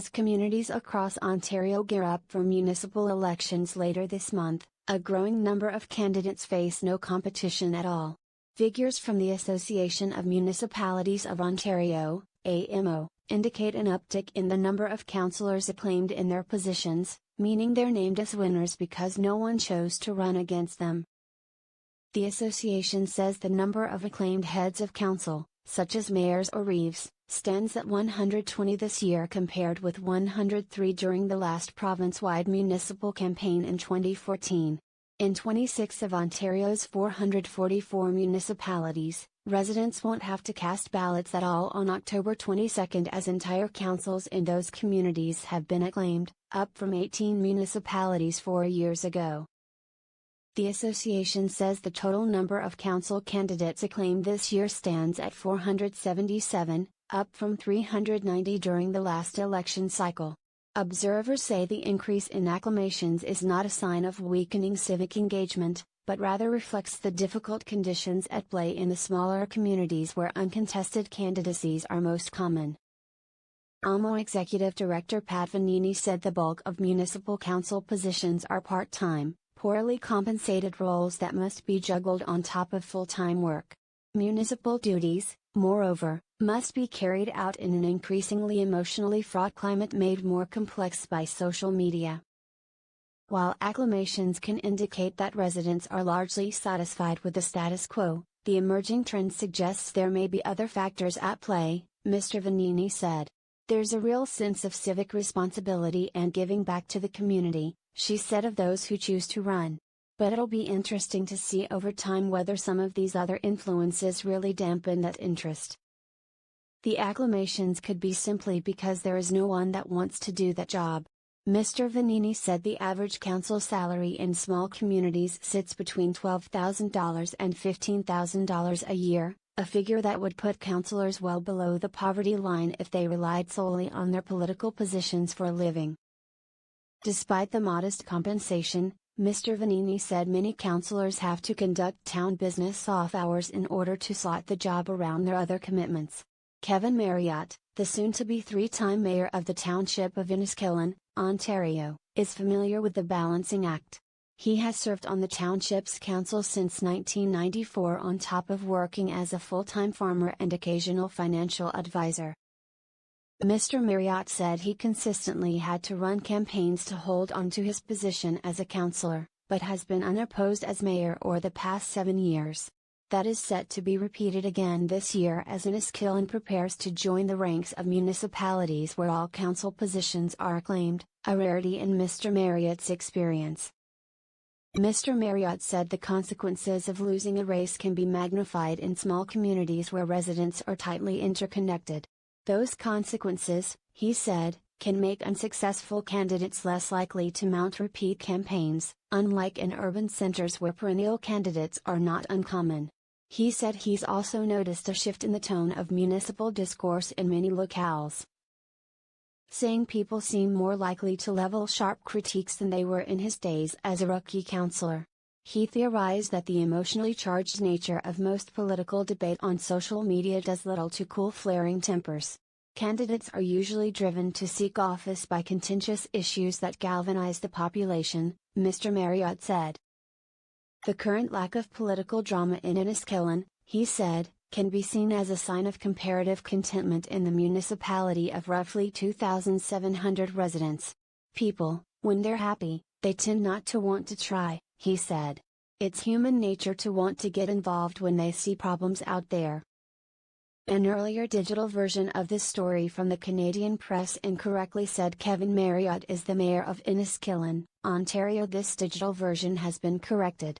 As communities across Ontario gear up for municipal elections later this month, a growing number of candidates face no competition at all. Figures from the Association of Municipalities of Ontario, AMO, indicate an uptick in the number of councillors acclaimed in their positions, meaning they're named as winners because no one chose to run against them. The association says the number of acclaimed heads of council, such as mayors or reeves, stands at 120 this year compared with 103 during the last province-wide municipal campaign in 2014. In 26 of Ontario's 444 municipalities, residents won't have to cast ballots at all on October 22 as entire councils in those communities have been acclaimed, up from 18 municipalities 4 years ago. The association says the total number of council candidates acclaimed this year stands at 477, up from 390 during the last election cycle. Observers say the increase in acclamations is not a sign of weakening civic engagement, but rather reflects the difficult conditions at play in the smaller communities where uncontested candidacies are most common. AMO Executive Director Pat Vanini said the bulk of municipal council positions are part-time, poorly compensated roles that must be juggled on top of full-time work. Municipal duties, moreover, must be carried out in an increasingly emotionally fraught climate made more complex by social media. While acclamations can indicate that residents are largely satisfied with the status quo, the emerging trend suggests there may be other factors at play, Mr. Vanini said. There's a real sense of civic responsibility and giving back to the community, she said of those who choose to run. But it'll be interesting to see over time whether some of these other influences really dampen that interest. The acclamations could be simply because there is no one that wants to do that job. Mr. Vanini said the average council salary in small communities sits between $12,000 and $15,000 a year, a figure that would put councillors well below the poverty line if they relied solely on their political positions for a living. Despite the modest compensation, Mr. Vanini said many councillors have to conduct town business off hours in order to slot the job around their other commitments. Kevin Marriott, the soon-to-be three-time mayor of the township of Enniskillen, Ontario, is familiar with the balancing act. He has served on the township's council since 1994 on top of working as a full-time farmer and occasional financial advisor. Mr. Marriott said he consistently had to run campaigns to hold on to his position as a councillor, but has been unopposed as mayor over the past 7 years. That is set to be repeated again this year as Enniskillen prepares to join the ranks of municipalities where all council positions are acclaimed, a rarity in Mr. Marriott's experience. Mr. Marriott said the consequences of losing a race can be magnified in small communities where residents are tightly interconnected. Those consequences, he said, can make unsuccessful candidates less likely to mount repeat campaigns, unlike in urban centers where perennial candidates are not uncommon. He said he's also noticed a shift in the tone of municipal discourse in many locales, saying people seem more likely to level sharp critiques than they were in his days as a rookie councillor. He theorized that the emotionally charged nature of most political debate on social media does little to cool flaring tempers. Candidates are usually driven to seek office by contentious issues that galvanize the population, Mr. Marriott said. The current lack of political drama in Enniskillen, he said, can be seen as a sign of comparative contentment in the municipality of roughly 2,700 residents. People, when they're happy, they tend not to want to try, he said. It's human nature to want to get involved when they see problems out there. An earlier digital version of this story from the Canadian Press incorrectly said Kevin Marriott is the mayor of Enniskillen, Ontario. This digital version has been corrected.